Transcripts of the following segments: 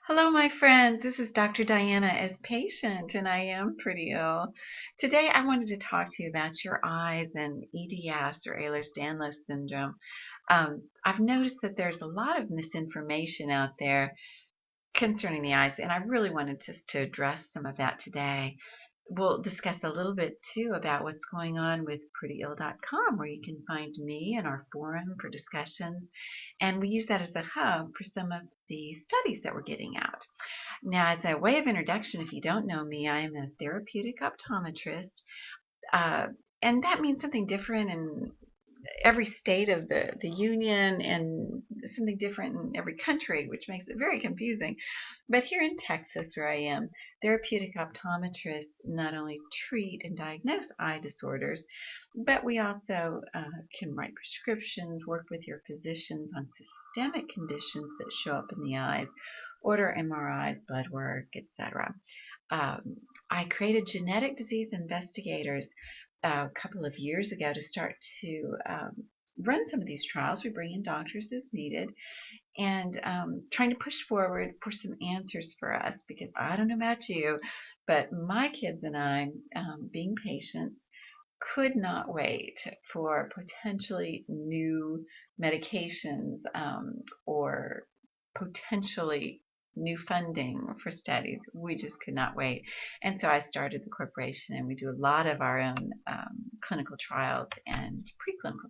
Hello, my friends. This is Dr. Diana as patient, and I am pretty ill. Today, I wanted to talk to you about your eyes and EDS or Ehlers-Danlos syndrome. I've noticed that there's a lot of misinformation out there concerning the eyes, and I really wanted to address some of that today. We'll discuss a little bit too about what's going on with prettyill.com, where you can find me and our forum for discussions. And we use that as a hub for some of the studies that we're getting out. Now, as a way of introduction, if you don't know me, I am a therapeutic optometrist. Uh, and that means something different in every state of the union and something different in every country, which makes it very confusing. But here in Texas, where I am, therapeutic optometrists not only treat and diagnose eye disorders, but we also can write prescriptions, work with your physicians on systemic conditions that show up in the eyes, order MRIs, blood work, etc. I created genetic disease investigators a couple of years ago to start to run some of these trials. We bring in doctors as needed and trying to push forward for some answers for us, because I don't know about you, but my kids and I, being patients, could not wait for potentially new medications or potentially new funding for studies. We just could not wait. And so I started the corporation, and we do a lot of our own clinical trials and preclinical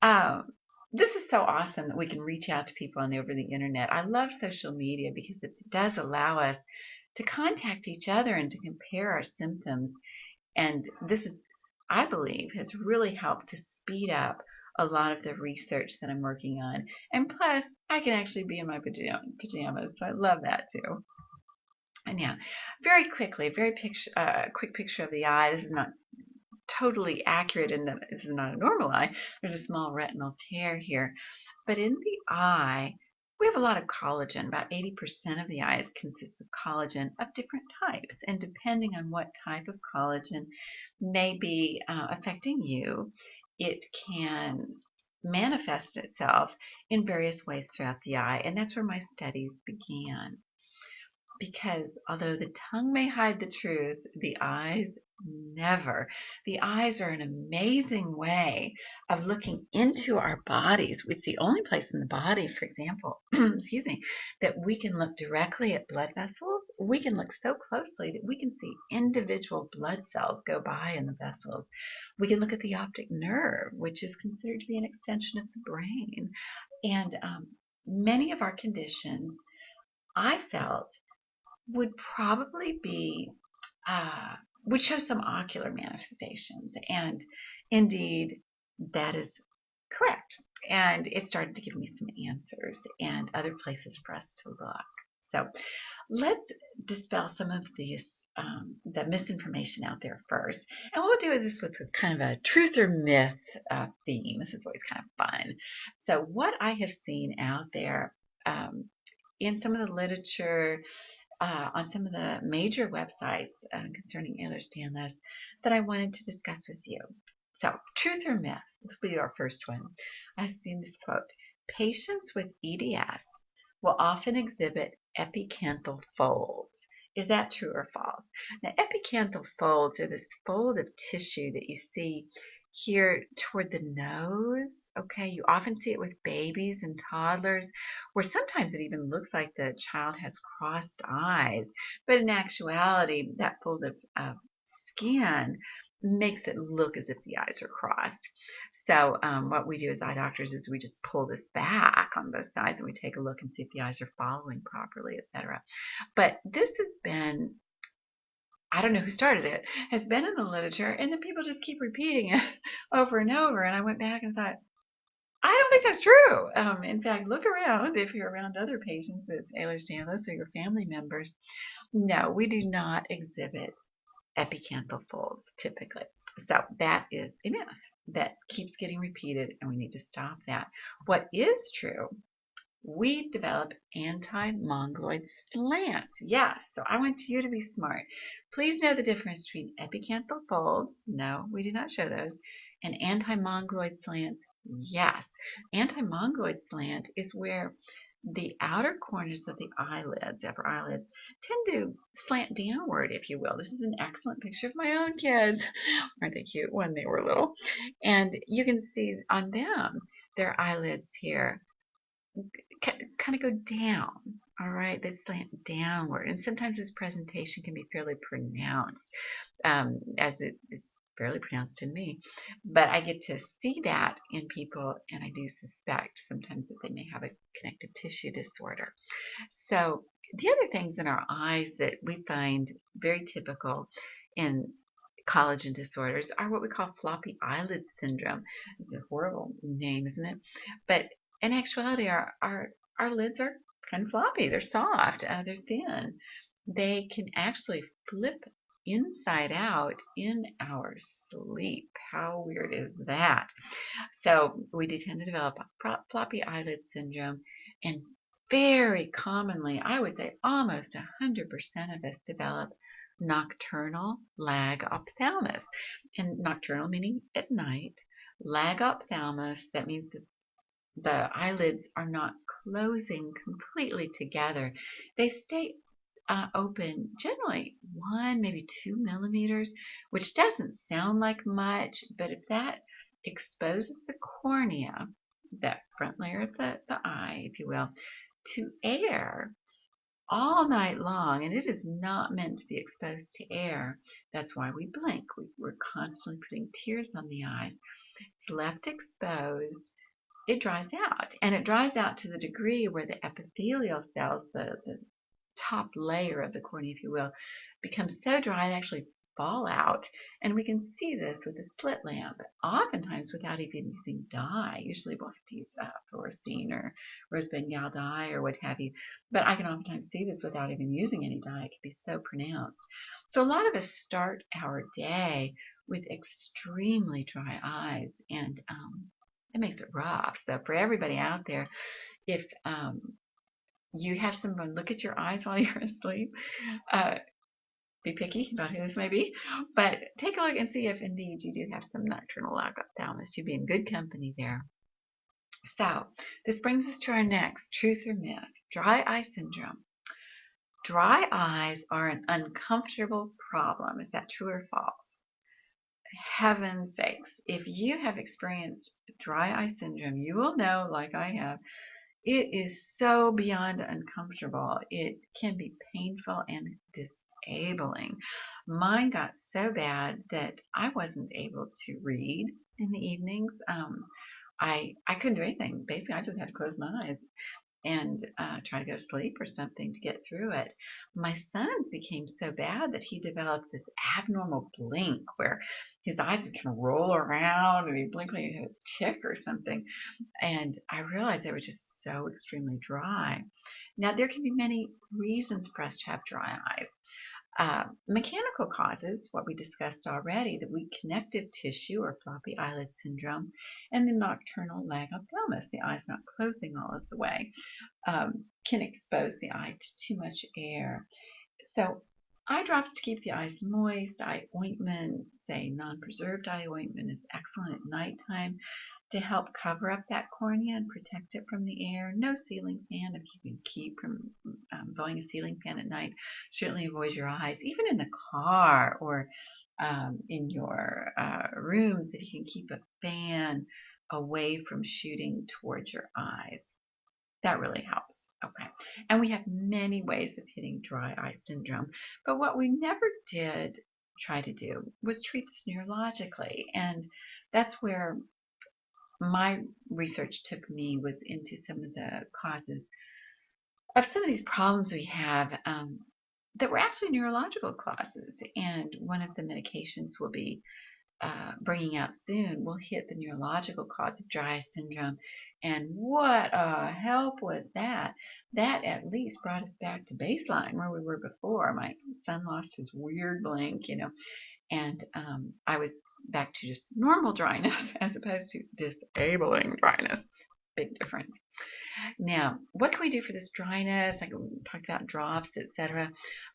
trials. This is so awesome that we can reach out to people over the internet. I love social media because it does allow us to contact each other and to compare our symptoms. And this is, I believe, has really helped to speed up a lot of the research that I'm working on. And plus, I can actually be in my pajamas, so I love that too. And now, very quickly, quick picture of the eye. This is not totally accurate in that this is not a normal eye. There's a small retinal tear here. But in the eye, we have a lot of collagen. About 80% of the eyes consists of collagen of different types. And depending on what type of collagen may be affecting you, it can manifest itself in various ways throughout the eye. And that's where my studies began. Because although the tongue may hide the truth, the eyes never. The eyes are an amazing way of looking into our bodies. It's the only place in the body, for example, excuse me, that we can look directly at blood vessels. We can look so closely that we can see individual blood cells go by in the vessels. We can look at the optic nerve, which is considered to be an extension of the brain. And many of our conditions, I felt, would probably be would show some ocular manifestations, and indeed that is correct. And it started to give me some answers and other places for us to look. So let's dispel some of these the misinformation out there first, and we'll do this with kind of a truth or myth theme. This is always kind of fun. So what I have seen out there in some of the literature, on some of the major websites concerning Ehlers-Danlos, that I wanted to discuss with you. So, truth or myth? This will be our first one. I've seen this quote: patients with EDS will often exhibit epicanthal folds. Is that true or false? Now, epicanthal folds are this fold of tissue that you see here toward the nose. Okay, you often see it with babies and toddlers, where sometimes it even looks like the child has crossed eyes, but in actuality, that fold of skin makes it look as if the eyes are crossed. So what we do as eye doctors is we just pull this back on both sides, and we take a look and see if the eyes are following properly, etc. But this has been, I don't know who started it, has been in the literature, and then people just keep repeating it over and over. And I went back and thought, I don't think that's true. In fact, look around if you're around other patients with Ehlers-Danlos or your family members. No, we do not exhibit epicanthal folds typically. So that is a myth that keeps getting repeated, and we need to stop that. What is true, we develop anti-mongoloid slants. Yes, so I want you to be smart. Please know the difference between epicanthal folds, no, we do not show those, and anti-mongoloid slants. Yes, anti-mongoloid slant is where the outer corners of the eyelids, upper eyelids, tend to slant downward, if you will. This is an excellent picture of my own kids. Aren't they cute when they were little? And you can see on them, their eyelids here kind of go down. All right, they slant downward. And sometimes this presentation can be fairly pronounced, as it is fairly pronounced in me. But I get to see that in people, and I do suspect sometimes that they may have a connective tissue disorder. So the other things in our eyes that we find very typical in collagen disorders are what we call floppy eyelid syndrome. It's a horrible name, isn't it? But in actuality, our lids are kind of floppy. They're soft. They're thin. They can actually flip inside out in our sleep. How weird is that? So we do tend to develop floppy eyelid syndrome, and very commonly, I would say almost 100% of us develop nocturnal lag ophthalmos. And nocturnal meaning at night. Lag ophthalmos, that means that the eyelids are not closing completely together. They stay open generally 1, maybe 2 millimeters, which doesn't sound like much, but if that exposes the cornea, that front layer of the eye, if you will, to air all night long, and it is not meant to be exposed to air. That's why we blink. We're constantly putting tears on the eyes. It's left exposed, it dries out. And it dries out to the degree where the epithelial cells, the top layer of the cornea, if you will, becomes so dry they actually fall out. And we can see this with a slit lamp, oftentimes without even using dye. Usually we'll have to use fluorescein or rose bengal dye or what have you. But I can oftentimes see this without even using any dye. It can be so pronounced. So a lot of us start our day with extremely dry eyes, and it makes it rough. So for everybody out there, if you have someone look at your eyes while you're asleep, be picky about who this may be, but take a look and see if indeed you do have some nocturnal lag ophthalmos. You'd be in good company there. So this brings us to our next truth or myth: dry eye syndrome. Dry eyes are an uncomfortable problem. Is that true or false? Heaven's sakes, if you have experienced dry eye syndrome, you will know, like I have, it is so beyond uncomfortable. It can be painful and disabling. Mine got so bad that I wasn't able to read in the evenings. I couldn't do anything. Basically, I just had to close my eyes and try to go to sleep or something to get through it. My son's became so bad that he developed this abnormal blink where his eyes would kind of roll around and he'd blink like a tick or something. And I realized they were just so extremely dry. Now, there can be many reasons for us to have dry eyes. Mechanical causes, what we discussed already, the weak connective tissue or floppy eyelid syndrome, and the nocturnal lag ophthalmos, the eyes not closing all of the way, can expose the eye to too much air. So eye drops to keep the eyes moist, eye ointment, say non-preserved eye ointment, is excellent at nighttime to help cover up that cornea and protect it from the air. No ceiling fan, if you can keep from blowing a ceiling fan at night, certainly avoid your eyes. Even in the car or in your rooms, if you can keep a fan away from shooting towards your eyes, that really helps. Okay, and we have many ways of hitting dry eye syndrome, but what we never did try to do was treat this neurologically, and that's where my research took me, was into some of the causes of some of these problems we have, that were actually neurological causes. And one of the medications we'll be bringing out soon will hit the neurological cause of dry eye syndrome. And what a help was that! That at least brought us back to baseline where we were before. My son lost his weird blink, and I was back to just normal dryness as opposed to disabling dryness. Big difference. Now, what can we do for this dryness? Like we talked about drops, etc.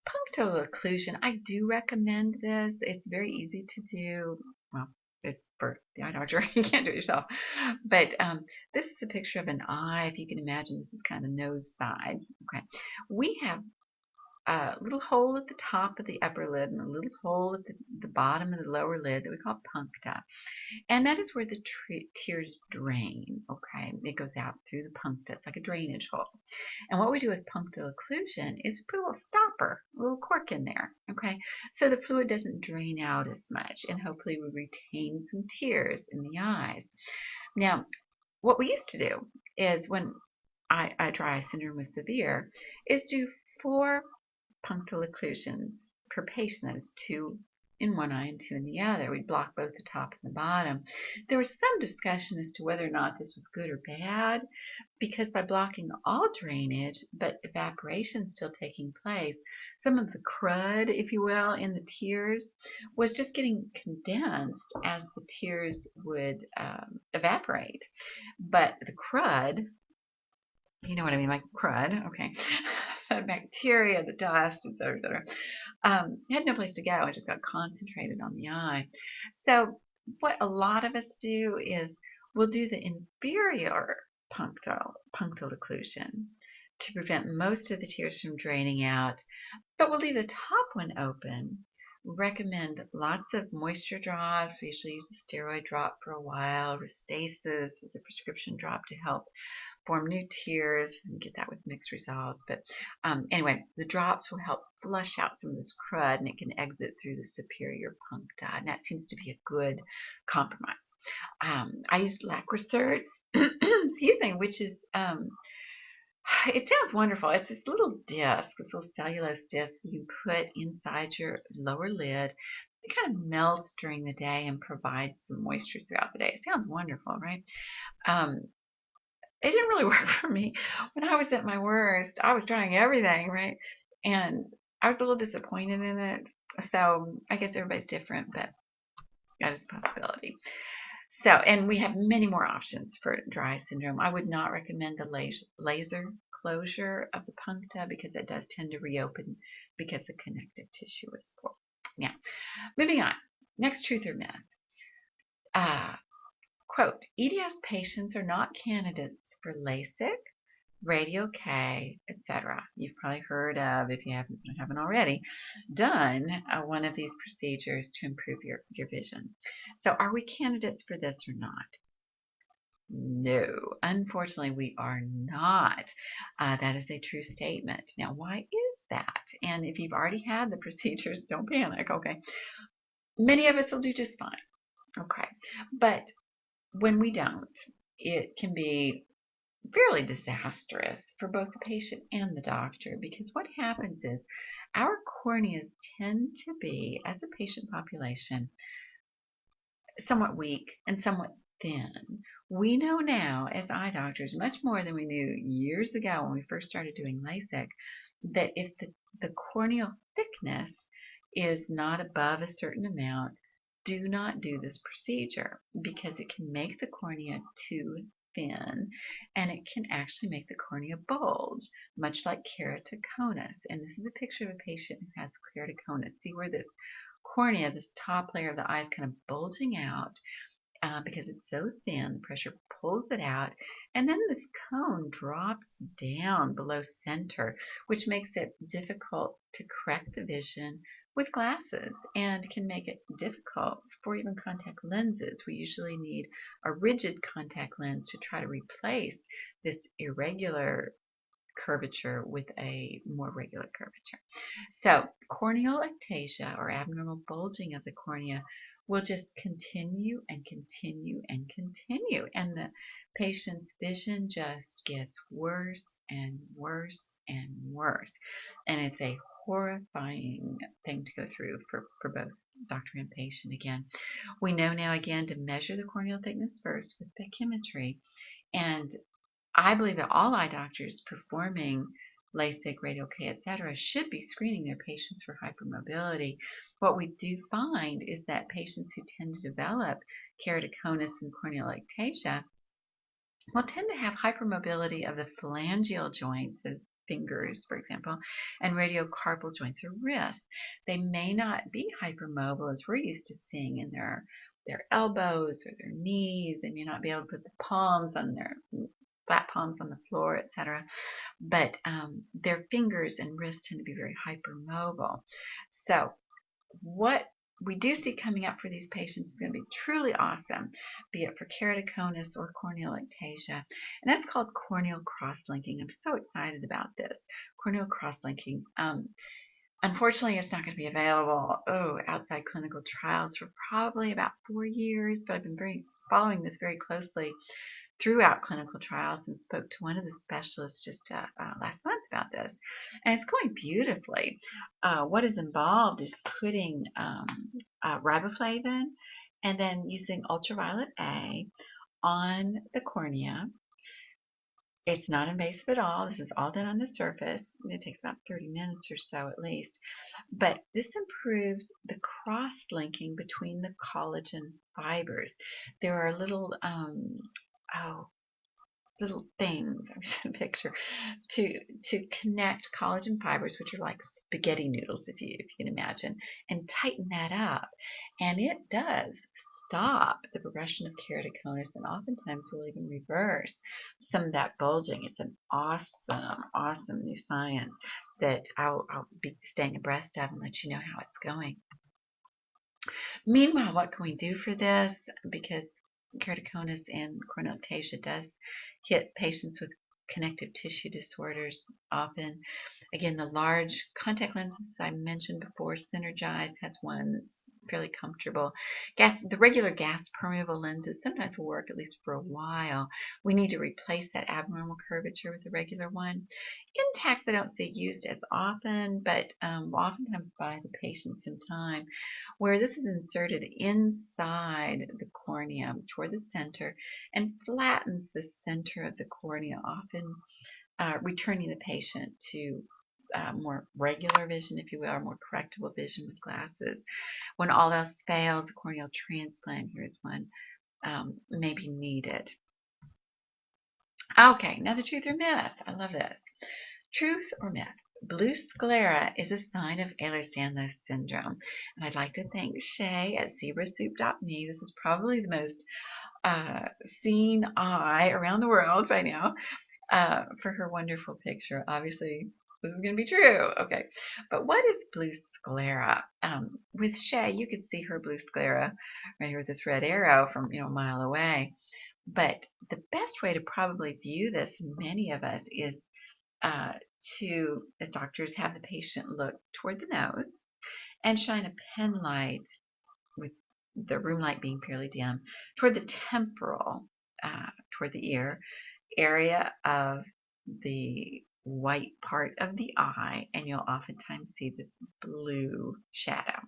Punctal occlusion. I do recommend this. It's very easy to do. Well, it's for the eye doctor. You can't do it yourself. But this is a picture of an eye. If you can imagine, this is kind of nose side. Okay. We have a little hole at the top of the upper lid and a little hole at the bottom of the lower lid that we call puncta. And that is where the tears drain. Okay. It goes out through the puncta. It's like a drainage hole. And what we do with punctal occlusion is we put a little stopper, a little cork in there, okay? So the fluid doesn't drain out as much, and hopefully we retain some tears in the eyes. Now, what we used to do is when dry eye syndrome was severe, is do 4 punctal occlusions per patient. That is 2 in one eye and 2 in the other. We'd block both the top and the bottom. There was some discussion as to whether or not this was good or bad, because by blocking all drainage, but evaporation still taking place, some of the crud, if you will, in the tears was just getting condensed as the tears would evaporate. But the crud, you know what I mean, like crud, okay, the bacteria, the dust, et cetera, had no place to go. It just got concentrated on the eye. So what a lot of us do is we'll do the inferior punctal occlusion to prevent most of the tears from draining out, but we'll leave the top one open. Recommend lots of moisture drops. We usually use a steroid drop for a while. Restasis is a prescription drop to help form new tears and get that with mixed results. But anyway, the drops will help flush out some of this crud, and it can exit through the superior puncta, and that seems to be a good compromise. I used Lacrocerts, excuse me, which is it sounds wonderful. It's this little disc, this little cellulose disc you put inside your lower lid. It kind of melts during the day and provides some moisture throughout the day. It sounds wonderful, right? It didn't really work for me. When I was at my worst, I was trying everything, right? And I was a little disappointed in it. So I guess everybody's different, but that is a possibility. So, and we have many more options for dry eye syndrome. I would not recommend the laser closure of the puncta because it does tend to reopen because the connective tissue is poor. Now, moving on. Next, truth or myth. Quote, EDS patients are not candidates for LASIK, radio K, etc. You've probably heard of, if you haven't already, done one of these procedures to improve your vision. So are we candidates for this or not? No, unfortunately, we are not. That is a true statement. Now, why is that? And if you've already had the procedures, don't panic, okay? Many of us will do just fine, okay? But when we don't, it can be fairly disastrous for both the patient and the doctor, because what happens is our corneas tend to be, as a patient population, somewhat weak and somewhat thin. We know now as eye doctors much more than we knew years ago when we first started doing LASIK, that if the corneal thickness is not above a certain amount, do not do this procedure because it can make the cornea too thin, and it can actually make the cornea bulge, much like keratoconus. And this is a picture of a patient who has keratoconus. See where this cornea, this top layer of the eye, is kind of bulging out because it's so thin. Pressure pulls it out, and then this cone drops down below center, which makes it difficult to correct the vision with glasses and can make it difficult for even contact lenses. We usually need a rigid contact lens to try to replace this irregular curvature with a more regular curvature. So corneal ectasia, or abnormal bulging of the cornea, will just continue and continue and continue, and the patient's vision just gets worse and worse and worse, and it's a horrifying thing to go through for both doctor and patient. Again, we know now again to measure the corneal thickness first with pachymetry, and I believe that all eye doctors performing LASIK, radial K, etc., should be screening their patients for hypermobility. What we do find is that patients who tend to develop keratoconus and corneal ectasia will tend to have hypermobility of the phalangeal joints, as fingers, for example, and radiocarpal joints or wrists. They may not be hypermobile as we're used to seeing in their their elbows or their knees. They may not be able to put the palms on their flat palms on the floor, etc. But their fingers and wrists tend to be very hypermobile. So what we do see coming up for these patients is going to be truly awesome, be it for keratoconus or corneal ectasia. And that's called corneal cross-linking. I'm so excited about this. Corneal cross-linking. Unfortunately, it's not going to be available outside clinical trials for probably about 4 years, but I've been following this very closely throughout clinical trials and spoke to one of the specialists just last month about this. And it's going beautifully. What is involved is putting riboflavin and then using ultraviolet A on the cornea. It's not invasive at all. This is all done on the surface. It takes about 30 minutes or so at least. But this improves the cross-linking between the collagen fibers. There are little little things, I'm trying to picture, to connect collagen fibers, which are like spaghetti noodles, if you can imagine, and tighten that up. And it does stop the progression of keratoconus, and oftentimes will even reverse some of that bulging. It's an awesome new science that I'll be staying abreast of and let you know how it's going. Meanwhile, what can we do for this? Because keratoconus and corneal ectasia does hit patients with connective tissue disorders often. Again, the large contact lenses I mentioned before, Synergize has one that's fairly comfortable. The regular gas permeable lenses sometimes will work at least for a while. We need to replace that abnormal curvature with a regular one. Intacts I don't see used as often, but oftentimes by the patients in time, where this is inserted inside the cornea toward the center and flattens the center of the cornea, often returning the patient to more regular vision, if you will, or more correctable vision with glasses. When all else fails, a corneal transplant, here's one, may be needed. Okay, another truth or myth. I love this. Truth or myth? Blue sclera is a sign of Ehlers-Danlos syndrome. And I'd like to thank Shay at zebrasoup.me. This is probably the most seen eye around the world by now for her wonderful picture. Obviously, this is going to be true. Okay, but what is blue sclera? With Shay, you could see her blue sclera right here with this red arrow from a mile away. But the best way to probably view this, many of us, is to, as doctors, have the patient look toward the nose and shine a pen light, with the room light being fairly dim, toward the temporal, toward the ear area of the white part of the eye, and you'll oftentimes see this blue shadow.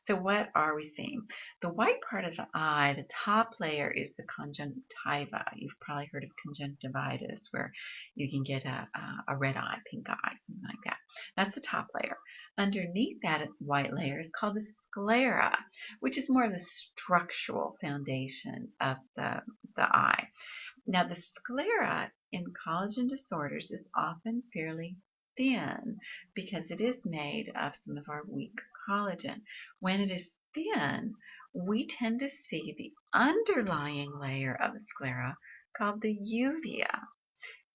So what are we seeing? The white part of the eye, the top layer, is the conjunctiva. You've probably heard of conjunctivitis, where you can get a red eye, pink eye, something like that. That's the top layer. Underneath that white layer is called the sclera, which is more of the structural foundation of the eye. Now, the sclera in collagen disorders is often fairly thin because it is made of some of our weak collagen. When it is thin, we tend to see the underlying layer of the sclera called the uvea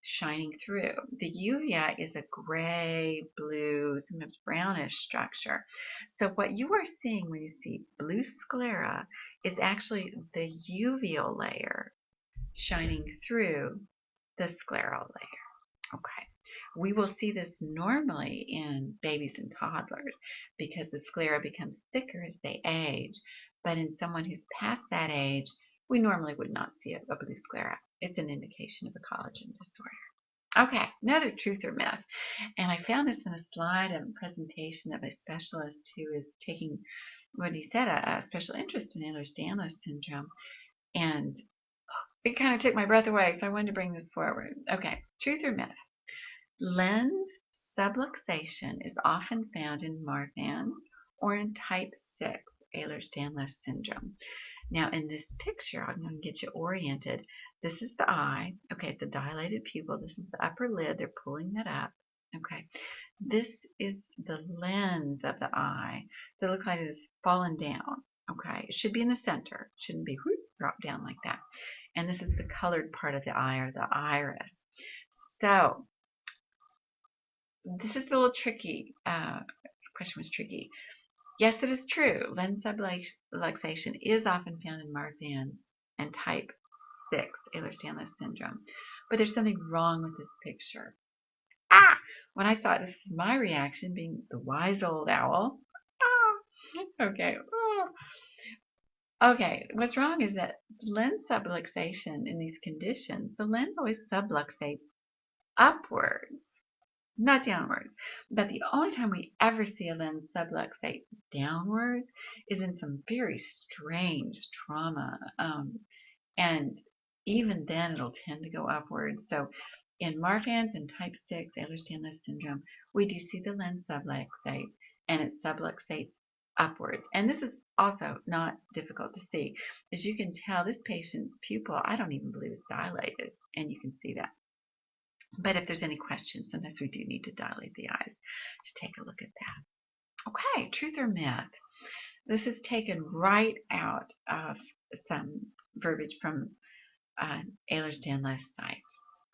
shining through. The uvea is a gray, blue, sometimes brownish structure. So what you are seeing when you see blue sclera is actually the uveal layer shining through the scleral layer. Okay. We will see this normally in babies and toddlers because the sclera becomes thicker as they age. But in someone who's past that age, we normally would not see a blue sclera. It's an indication of a collagen disorder. Okay, another truth or myth. And I found this in a slide of a presentation of a specialist who is taking, what he said, a special interest in Ehlers-Danlos syndrome. And it kind of took my breath away, so I wanted to bring this forward. Okay, truth or myth? Lens subluxation is often found in Marfan's or in type 6 Ehlers-Danlos syndrome. Now, in this picture, I'm going to get you oriented. This is the eye. Okay, it's a dilated pupil. This is the upper lid. They're pulling that up. Okay, this is the lens of the eye that looks like it has fallen down. Okay, it should be in the center. It shouldn't be whoop, drop down like that. And this is the colored part of the eye, or the iris. So this is a little tricky. This question was tricky. Yes, it is true. Lens subluxation is often found in Marfan's and type 6 Ehlers-Danlos syndrome. But there's something wrong with this picture. Ah! When I saw it, this was my reaction, being the wise old owl. Ah! Okay. Oh. Okay, what's wrong is that lens subluxation in these conditions, the lens always subluxates upwards, not downwards. But the only time we ever see a lens subluxate downwards is in some very strange trauma. And even then, it'll tend to go upwards. So in Marfan's and type 6 Ehlers-Danlos syndrome, we do see the lens subluxate, and it subluxates upwards. And this is also not difficult to see. As you can tell, this patient's pupil, I don't even believe it's dilated, and you can see that. But if there's any questions, sometimes we do need to dilate the eyes to take a look at that. Okay, truth or myth? This is taken right out of some verbiage from Ehlers-Danlos site,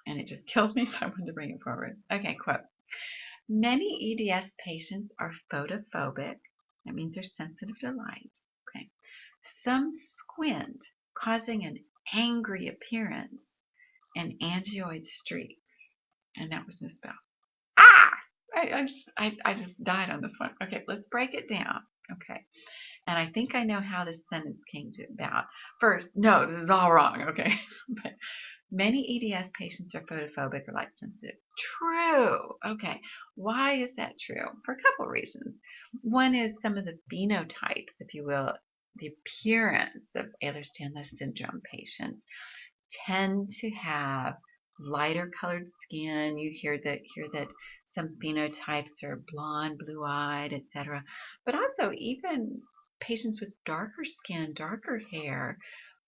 and it just killed me, so I wanted to bring it forward. Okay, quote. Many EDS patients are photophobic. That means they're sensitive to light. Okay. Some squint, causing an angry appearance and angioid streaks. And that was misspelled. Ah! I just died on this one. Okay, let's break it down. Okay. And I think I know how this sentence came to about. First, no, this is all wrong. Okay. But many EDS patients are photophobic or light sensitive. True. Okay. Why is that true? For a couple reasons. One is some of the phenotypes, if you will, the appearance of Ehlers-Danlos syndrome patients tend to have lighter colored skin. You hear that some phenotypes are blonde, blue-eyed, etc. But also even patients with darker skin, darker hair,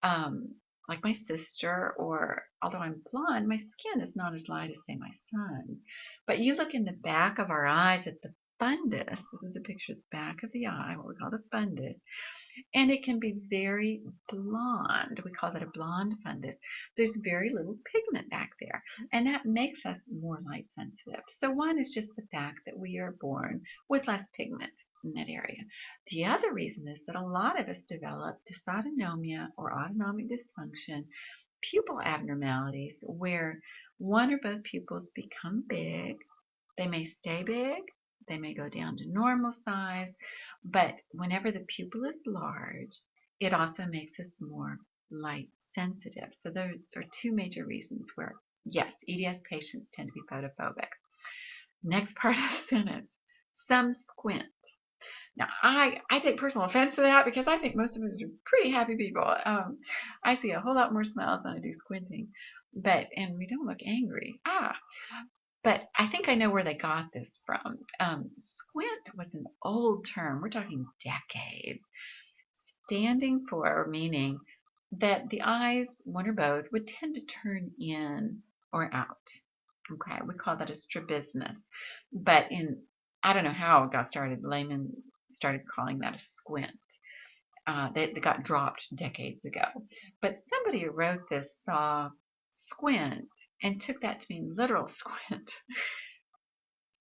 like my sister, or although I'm blonde, my skin is not as light as, say, my son's. But you look in the back of our eyes at the fundus. This is a picture of the back of the eye, what we call the fundus. And it can be very blonde. We call that a blonde fundus. There's very little pigment back there, and that makes us more light sensitive. So one is just the fact that we are born with less pigment in that area. The other reason is that a lot of us develop dysautonomia or autonomic dysfunction, pupil abnormalities, where one or both pupils become big. They may stay big, they may go down to normal size, but whenever the pupil is large, it also makes us more light sensitive. So those are two major reasons where, yes, EDS patients tend to be photophobic. Next part of the sentence, some squint. Now, I take personal offense to that because I think most of us are pretty happy people. I see a whole lot more smiles than I do squinting, and we don't look angry. But I think I know where they got this from. Squint was an old term. We're talking decades. Standing for, or meaning, that the eyes, one or both, would tend to turn in or out. Okay, we call that a strabismus. But I don't know how it got started. Laymen started calling that a squint. That got dropped decades ago. But somebody who wrote this saw squint and took that to mean literal squint.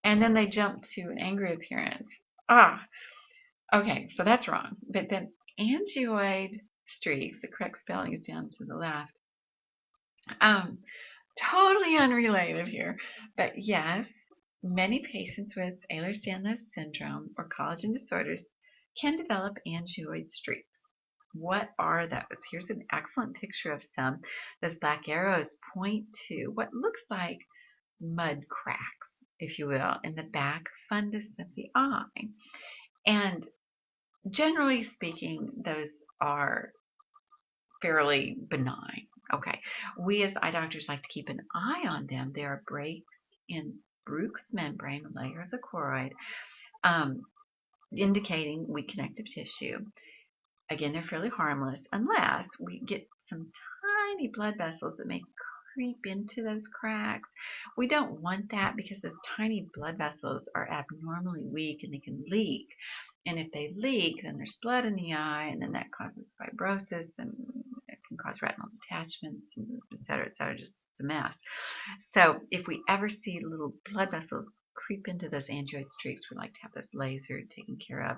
And then they jumped to an angry appearance. Okay, so that's wrong. But then angioid streaks, the correct spelling is down to the left. Totally unrelated here. But yes, many patients with Ehlers-Danlos syndrome or collagen disorders can develop angioid streaks. What are those? Here's an excellent picture of some. Those black arrows point to what looks like mud cracks, if you will, in the back fundus of the eye. And generally speaking, those are fairly benign. Okay, we as eye doctors like to keep an eye on them. There are breaks in Bruch's membrane, a layer of the choroid, indicating weak connective tissue. Again, they're fairly harmless unless we get some tiny blood vessels that may creep into those cracks. We don't want that because those tiny blood vessels are abnormally weak and they can leak. And if they leak, then there's blood in the eye, and then that causes fibrosis, and it can cause retinal detachments, and et cetera, et cetera. Just it's a mess. So if we ever see little blood vessels creep into those angioid streaks, we like to have those lasered taken care of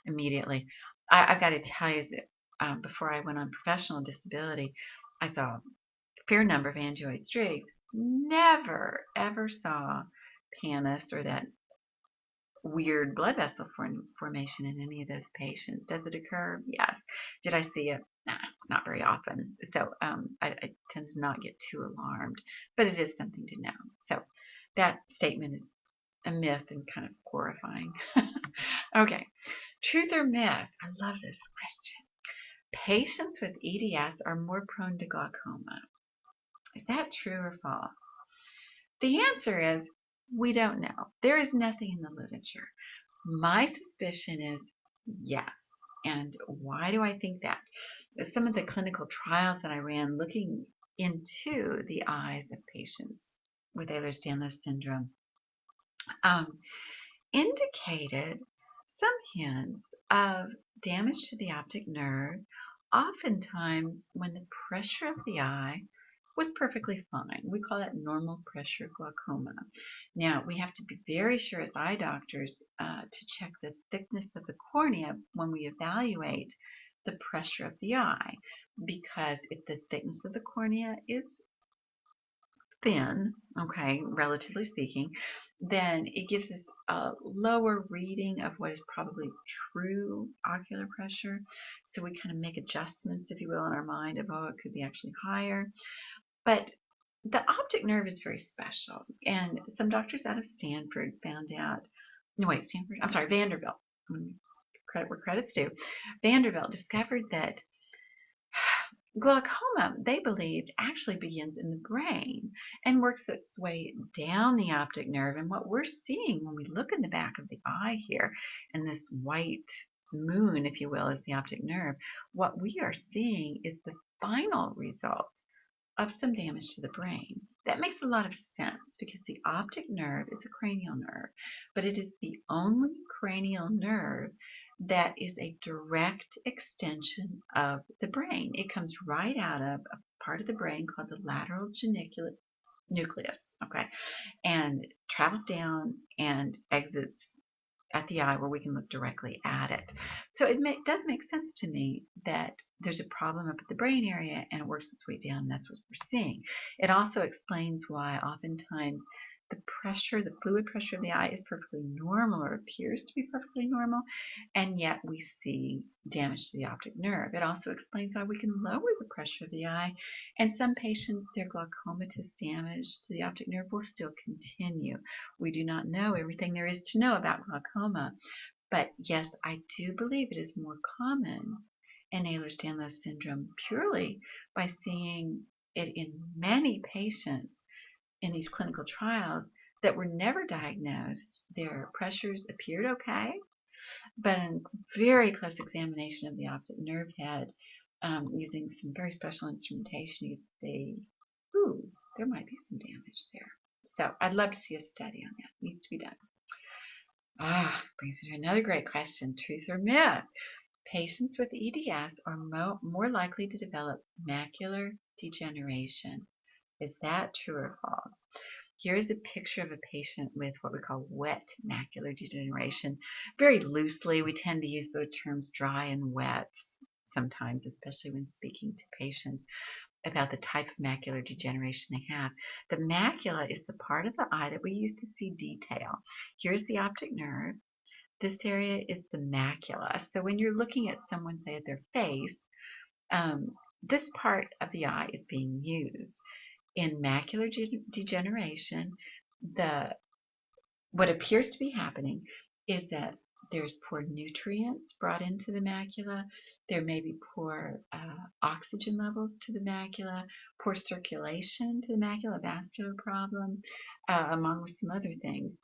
immediately. I've got to tell you that before I went on professional disability, I saw a fair number of angioid streaks. Never, ever saw pannus or that weird blood vessel formation in any of those patients. Does it occur? Yes. Did I see it? Nah, not very often. So I tend to not get too alarmed, but it is something to know. So that statement is a myth and kind of horrifying. Okay. Truth or myth? I love this question. Patients with EDS are more prone to glaucoma. Is that true or false? The answer is we don't know. There is nothing in the literature. My suspicion is yes. And why do I think that? Some of the clinical trials that I ran looking into the eyes of patients with Ehlers-Danlos syndrome indicated some hints of damage to the optic nerve, oftentimes when the pressure of the eye was perfectly fine. We call that normal pressure glaucoma. Now, we have to be very sure as eye doctors to check the thickness of the cornea when we evaluate the pressure of the eye, because if the thickness of the cornea is thin, okay, relatively speaking, then it gives us a lower reading of what is probably true ocular pressure. So we kind of make adjustments, if you will, in our mind of, oh, it could be actually higher. But the optic nerve is very special. And some doctors out of Stanford found out, no, wait, Stanford, I'm sorry, Vanderbilt, credit where credit's due. Vanderbilt discovered that glaucoma, they believed, actually begins in the brain and works its way down the optic nerve. And what we're seeing when we look in the back of the eye here, and this white moon, if you will, is the optic nerve, what we are seeing is the final result of some damage to the brain. That makes a lot of sense because the optic nerve is a cranial nerve, but it is the only cranial nerve that is a direct extension of the brain. It comes right out of a part of the brain called the lateral geniculate nucleus, okay, and travels down and exits at the eye where we can look directly at it. So it does make sense to me that there's a problem up at the brain area and it works its way down, and that's what we're seeing. It also explains why oftentimes the pressure, the fluid pressure of the eye is perfectly normal or appears to be perfectly normal, and yet we see damage to the optic nerve. It also explains why we can lower the pressure of the eye, and some patients, their glaucomatous damage to the optic nerve will still continue. We do not know everything there is to know about glaucoma, but yes, I do believe it is more common in Ehlers-Danlos syndrome purely by seeing it in many patients in these clinical trials that were never diagnosed. Their pressures appeared okay, but in very close examination of the optic nerve head, using some very special instrumentation, you see, ooh, there might be some damage there. So I'd love to see a study on that. It needs to be done. Brings me to another great question. Truth or myth? Patients with EDS are more likely to develop macular degeneration. Is that true or false? Here's a picture of a patient with what we call wet macular degeneration. Very loosely, we tend to use the terms dry and wet sometimes, especially when speaking to patients about the type of macular degeneration they have. The macula is the part of the eye that we use to see detail. Here's the optic nerve. This area is the macula. So when you're looking at someone, say at their face, this part of the eye is being used. In macular degeneration, what appears to be happening is that there's poor nutrients brought into the macula. There may be poor oxygen levels to the macula, poor circulation to the macula, vascular problem, among some other things.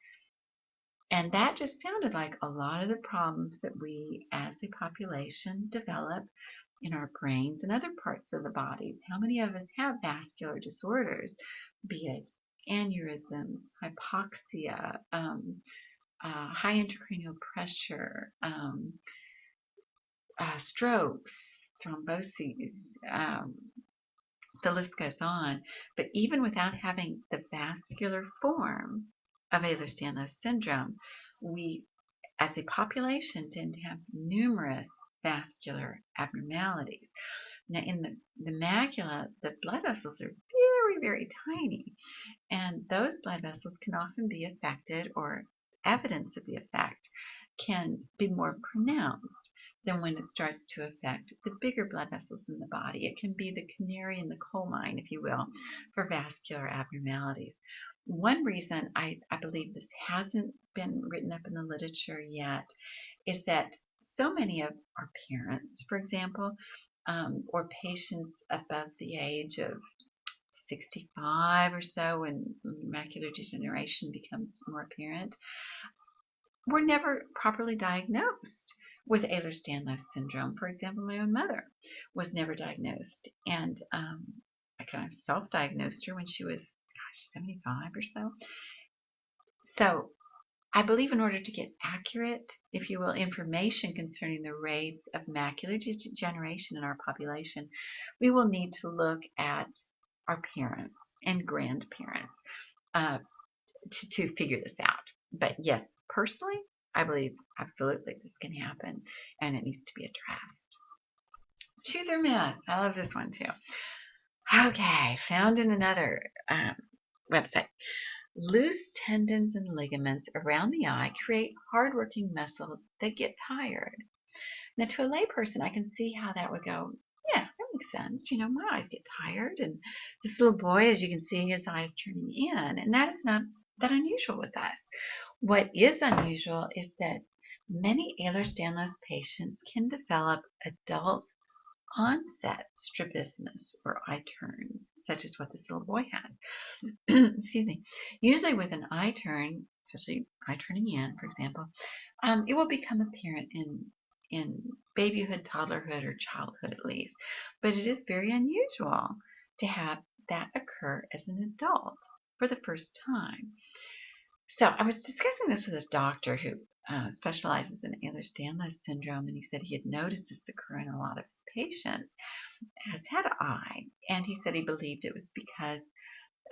And that just sounded like a lot of the problems that we as a population develop in our brains and other parts of the bodies. How many of us have vascular disorders, be it aneurysms, hypoxia, high intracranial pressure, strokes, thromboses, the list goes on. But even without having the vascular form of Ehlers-Danlos syndrome, we, as a population, tend to have numerous vascular abnormalities. Now, in the macula, the blood vessels are very, very tiny, and those blood vessels can often be affected, or evidence of the effect can be more pronounced than when it starts to affect the bigger blood vessels in the body. It can be the canary in the coal mine, if you will, for vascular abnormalities. One reason I believe this hasn't been written up in the literature yet is that so many of our parents, for example, or patients above the age of 65 or so, when macular degeneration becomes more apparent, were never properly diagnosed with Ehlers-Danlos syndrome. For example, my own mother was never diagnosed, and I kind of self-diagnosed her when she was, 75 or so. So I believe in order to get accurate, if you will, information concerning the rates of macular degeneration in our population, we will need to look at our parents and grandparents to figure this out. But yes, personally, I believe absolutely this can happen and it needs to be addressed. Truth or myth? I love this one too. Okay, found in another website. Loose tendons and ligaments around the eye create hardworking muscles that get tired. Now, to a layperson, I can see how that would go, yeah, that makes sense. You know, my eyes get tired, and this little boy, as you can see, his eyes turning in, and that is not that unusual with us. What is unusual is that many Ehlers-Danlos patients can develop adult onset strabismus or eye turns, such as what this little boy has. Excuse me. Usually with an eye turn, especially eye turning in, for example, it will become apparent in babyhood, toddlerhood, or childhood at least. But it is very unusual to have that occur as an adult for the first time. So I was discussing this with a doctor who specializes in Ehlers-Danlos syndrome, and he said he had noticed this occur in a lot of his patients, has had eye, and he said he believed it was because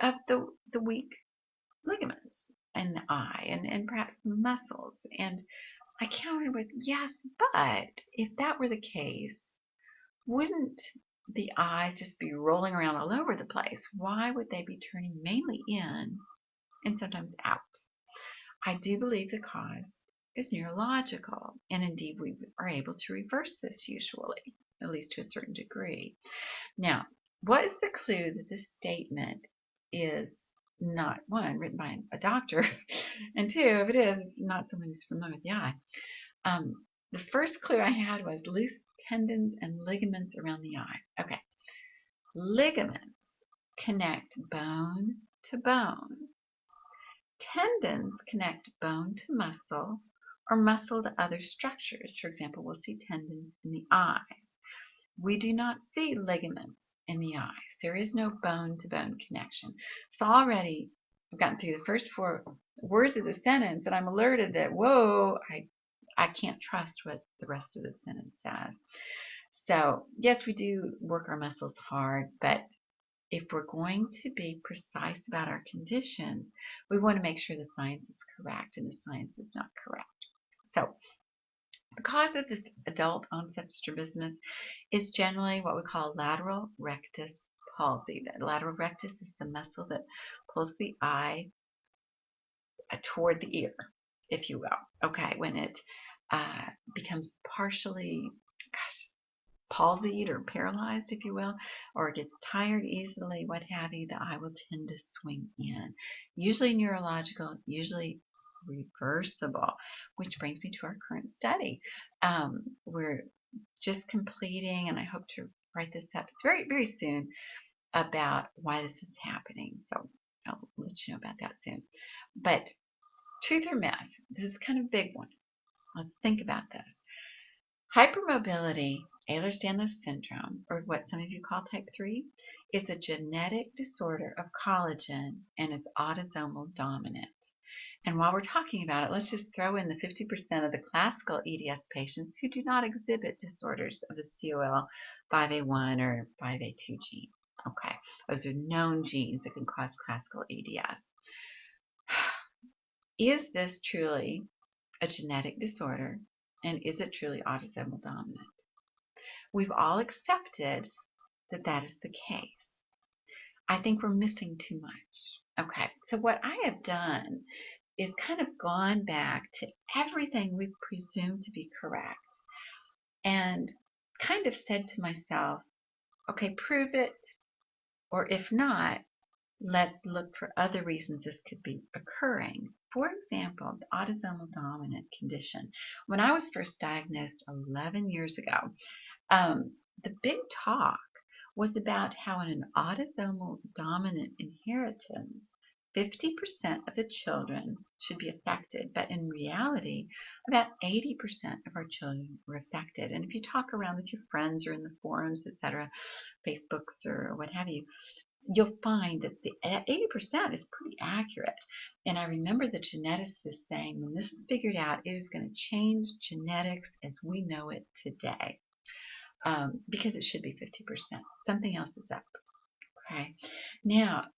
of the weak ligaments in the eye and perhaps the muscles. And I countered with, yes, but if that were the case, wouldn't the eyes just be rolling around all over the place? Why would they be turning mainly in and sometimes out? I do believe the cause is neurological, and indeed we are able to reverse this usually, at least to a certain degree. Now, what is the clue that this statement is not, one, written by a doctor, and two, if it is, it's not someone who's familiar with the eye? The first clue I had was loose tendons and ligaments around the eye. Okay. Ligaments connect bone to bone. Tendons connect bone to muscle or muscle to other structures. For example, we'll see tendons in the eyes. We do not see ligaments in the eyes. There is no bone-to-bone connection. So already I've gotten through the first 4 words of the sentence and I'm alerted that, whoa, I can't trust what the rest of the sentence says. So yes, we do work our muscles hard, but if we're going to be precise about our conditions, we want to make sure the science is correct, and the science is not correct. So the cause of this adult onset strabismus is generally what we call lateral rectus palsy. The lateral rectus is the muscle that pulls the eye toward the ear, if you will. Okay, when it becomes partially, palsied or paralyzed, if you will, or gets tired easily, what have you, the eye will tend to swing in. Usually neurological, usually reversible, which brings me to our current study. We're just completing, and I hope to write this up very, very soon, about why this is happening. So I'll let you know about that soon. But truth or myth? This is kind of a big one. Let's think about this. Hypermobility, Ehlers-Danlos syndrome, or what some of you call type 3, is a genetic disorder of collagen and is autosomal dominant. And while we're talking about it, let's just throw in the 50% of the classical EDS patients who do not exhibit disorders of the COL5A1 or 5A2 gene. Okay, those are known genes that can cause classical EDS. Is this truly a genetic disorder, and is it truly autosomal dominant? We've all accepted that that is the case. I think we're missing too much. Okay, so what I have done is kind of gone back to everything we presume to be correct and kind of said to myself, okay, prove it, or if not, let's look for other reasons this could be occurring. For example, the autosomal dominant condition. When I was first diagnosed 11 years ago, the big talk was about how in an autosomal dominant inheritance, 50% of the children should be affected, but in reality, about 80% of our children were affected. And if you talk around with your friends or in the forums, etc., Facebooks or what have you, you'll find that the 80% is pretty accurate. And I remember the geneticist saying, when this is figured out, it is going to change genetics as we know it today. Because it should be 50%. Something else is up. Okay. Now,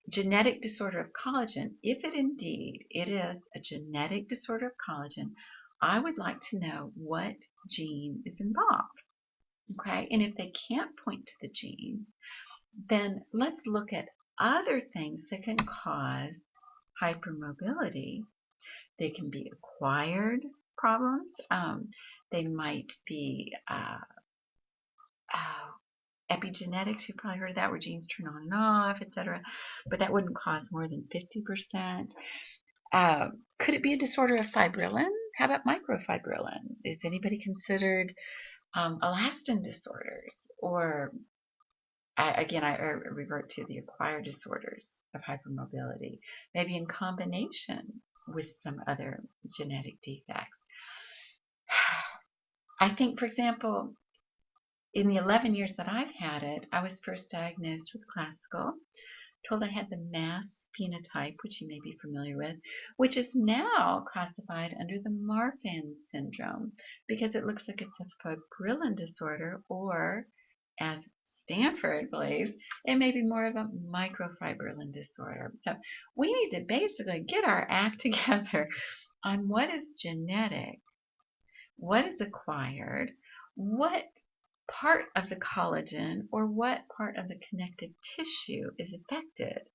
genetic disorder of collagen, if it indeed it is a genetic disorder of collagen, I would like to know what gene is involved. Okay. And if they can't point to the gene, then let's look at other things that can cause hypermobility. They can be acquired problems. They might be epigenetics, you've probably heard of that, where genes turn on and off, etc. But that wouldn't cause more than 50%. Could it be a disorder of fibrillin? How about microfibrillin? Is anybody considered elastin disorders? Or, again, I revert to the acquired disorders of hypermobility, maybe in combination with some other genetic defects. I think, for example, in the 11 years that I've had it, I was first diagnosed with classical, told I had the mass phenotype, which you may be familiar with, which is now classified under the Marfan syndrome because it looks like it's a fibrillin disorder, or as Stanford believes, it may be more of a microfibrillin disorder. So we need to basically get our act together on what is genetic, what is acquired, what part of the collagen or what part of the connective tissue is affected,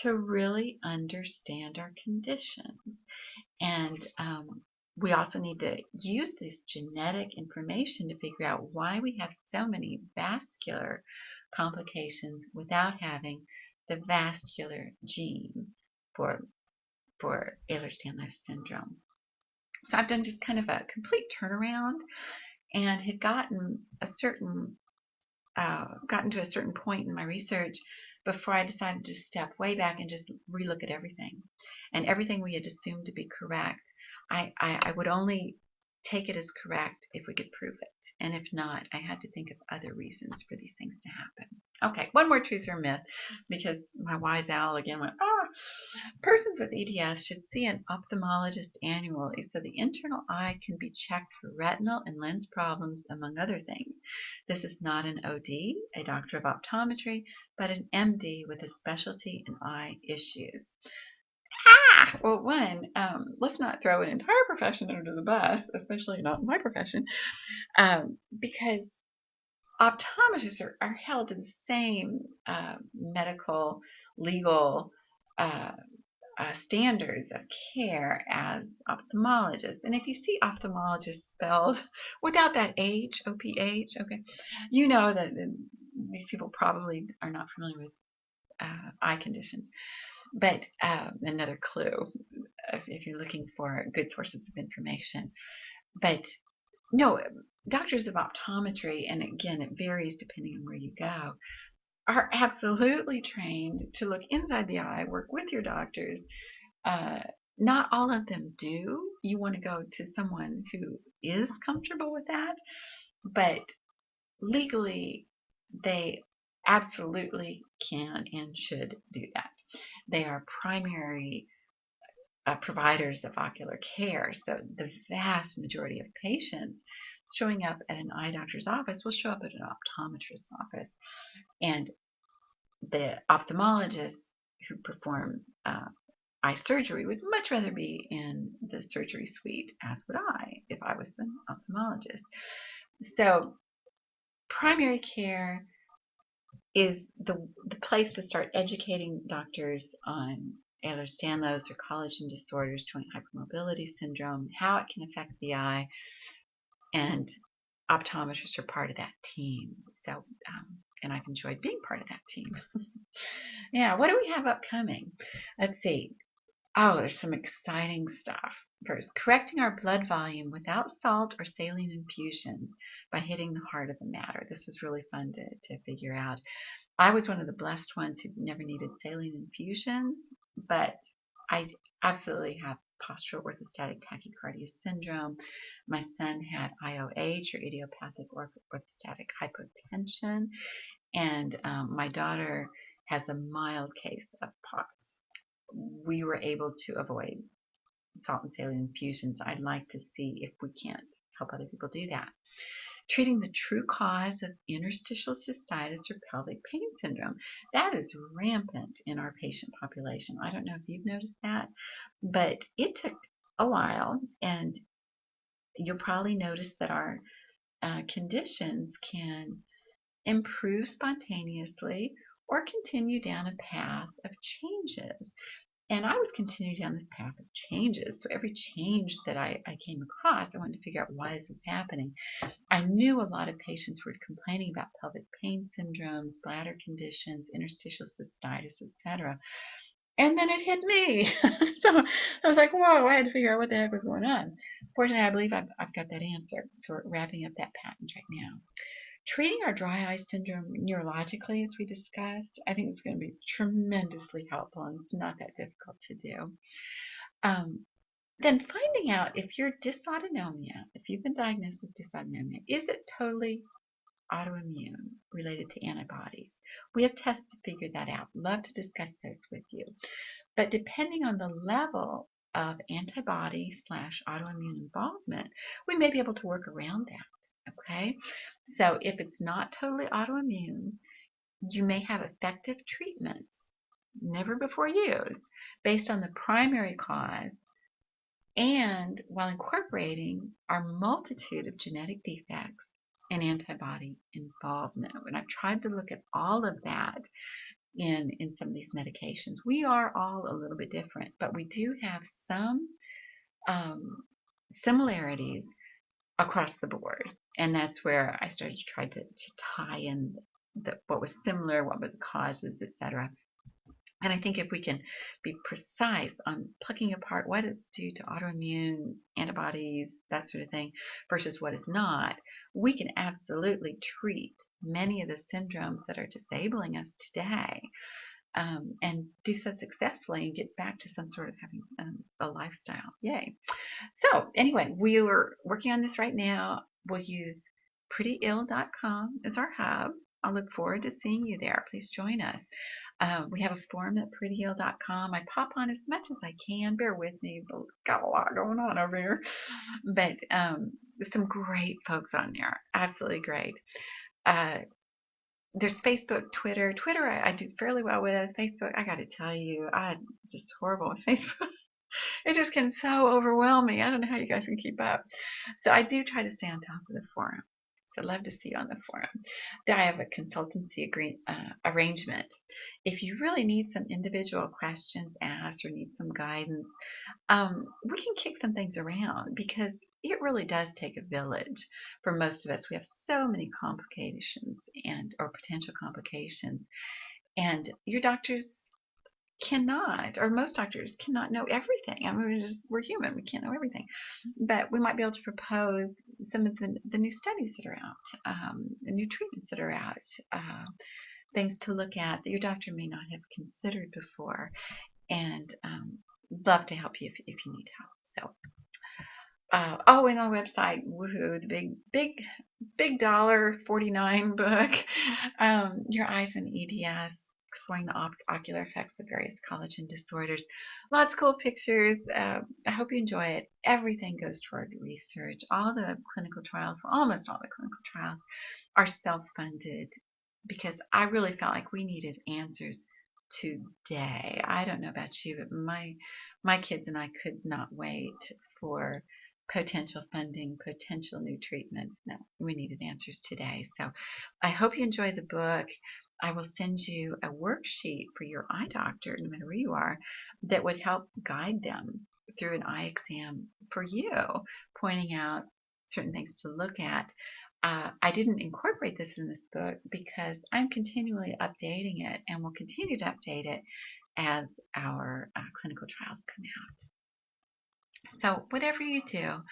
to really understand our conditions. And we also need to use this genetic information to figure out why we have so many vascular complications without having the vascular gene for Ehlers-Danlos syndrome. So I've done just kind of a complete turnaround and had gotten to a certain point in my research before I decided to step way back and just relook at everything. And everything we had assumed to be correct, I would only take it as correct if we could prove it. And if not, I had to think of other reasons for these things to happen. Okay, one more truth or myth, because my wise owl again went, persons with EDS should see an ophthalmologist annually so the internal eye can be checked for retinal and lens problems, among other things. This is not an OD, a doctor of optometry, but an MD with a specialty in eye issues. Well, one, let's not throw an entire profession under the bus, especially not my profession, because optometrists are held to the same medical, legal standards of care as ophthalmologists. And if you see ophthalmologist spelled without that H, O-P-H, okay, you know that these people probably are not familiar with eye conditions. But another clue if you're looking for good sources of information. But no, doctors of optometry, and again, it varies depending on where you go, are absolutely trained to look inside the eye, work with your doctors. Not all of them do. You want to go to someone who is comfortable with that, but legally, they absolutely can and should do that. They are primary providers of ocular care. So the vast majority of patients showing up at an eye doctor's office will show up at an optometrist's office. And the ophthalmologists who perform eye surgery would much rather be in the surgery suite, as would I if I was an ophthalmologist. So primary care is the place to start educating doctors on Ehlers-Danlos or collagen disorders, joint hypermobility syndrome, how it can affect the eye, and optometrists are part of that team. So, and I've enjoyed being part of that team. Yeah, what do we have upcoming? Let's see. Oh, there's some exciting stuff. First, correcting our blood volume without salt or saline infusions by hitting the heart of the matter. This was really fun to figure out. I was one of the blessed ones who never needed saline infusions, but I absolutely have postural orthostatic tachycardia syndrome. My son had IOH, or idiopathic orthostatic hypotension, and my daughter has a mild case of POTS. We were able to avoid salt and saline infusions. I'd like to see if we can't help other people do that. Treating the true cause of interstitial cystitis or pelvic pain syndrome. That is rampant in our patient population. I don't know if you've noticed that, but it took a while, and you'll probably notice that our conditions can improve spontaneously or continue down a path of changes. And I was continuing down this path of changes. So every change that I came across, I wanted to figure out why this was happening. I knew a lot of patients were complaining about pelvic pain syndromes, bladder conditions, interstitial cystitis, etc. And then it hit me. So I was like, whoa, I had to figure out what the heck was going on. Fortunately, I believe I've got that answer. So we're wrapping up that patent right now. Treating our dry eye syndrome neurologically, as we discussed, I think it's going to be tremendously helpful, and it's not that difficult to do. Then finding out if your dysautonomia, if you've been diagnosed with dysautonomia, is it totally autoimmune related to antibodies? We have tests to figure that out. Love to discuss those with you. But depending on the level of antibody / autoimmune involvement, we may be able to work around that. Okay? So if it's not totally autoimmune, you may have effective treatments, never before used, based on the primary cause, and while incorporating our multitude of genetic defects and antibody involvement. And I've tried to look at all of that in some of these medications. We are all a little bit different, but we do have some similarities across the board. And that's where I started to try to tie in what was similar, what were the causes, etc. And I think if we can be precise on plucking apart what is due to autoimmune antibodies, that sort of thing, versus what is not, we can absolutely treat many of the syndromes that are disabling us today, and do so successfully and get back to some sort of having a lifestyle. Yay. So anyway, we are working on this right now. We'll use prettyill.com as our hub. I'll look forward to seeing you there. Please join us. We have a forum at prettyill.com. I pop on as much as I can. Bear with me. We've got a lot going on over here. But there's some great folks on there. Absolutely great. There's Facebook, Twitter. Twitter I do fairly well with. Facebook, I got to tell you, I'm just horrible with Facebook. It just can so overwhelm me. I don't know how you guys can keep up. So I do try to stay on top of the forum. So I'd love to see you on the forum. I have a consultancy arrangement. If you really need some individual questions asked or need some guidance, we can kick some things around, because it really does take a village for most of us. We have so many complications or potential complications, and your doctors cannot, or most doctors cannot know everything. I mean, we're human. We can't know everything. But we might be able to propose some of the new studies that are out, the new treatments that are out, things to look at that your doctor may not have considered before. And love to help you if you need help. So, and our website, woohoo, the big $1.49 book, Your Eyes and EDS. exploring the ocular effects of various collagen disorders. Lots of cool pictures. I hope you enjoy it. Everything goes toward research. All the clinical trials, well, almost all the clinical trials, are self-funded because I really felt like we needed answers today. I don't know about you, but my kids and I could not wait for potential funding, potential new treatments. No, we needed answers today. So I hope you enjoy the book. I will send you a worksheet for your eye doctor, no matter where you are, that would help guide them through an eye exam for you, pointing out certain things to look at. I didn't incorporate this in this book because I'm continually updating it and will continue to update it as our clinical trials come out. So whatever you do,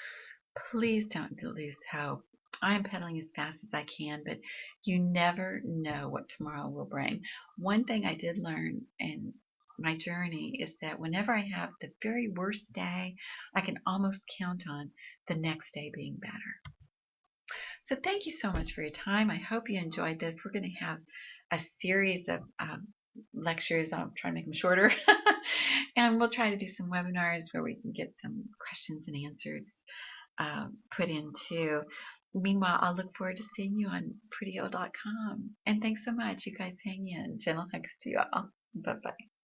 please don't lose hope. I am pedaling as fast as I can, but you never know what tomorrow will bring. One thing I did learn in my journey is that whenever I have the very worst day, I can almost count on the next day being better. So thank you so much for your time. I hope you enjoyed this. We're going to have a series of lectures. I'll try to make them shorter. And we'll try to do some webinars where we can get some questions and answers put into. Meanwhile, I'll look forward to seeing you on prettyo.com. And thanks so much. You guys hang in. Gentle hugs to you all. Bye-bye.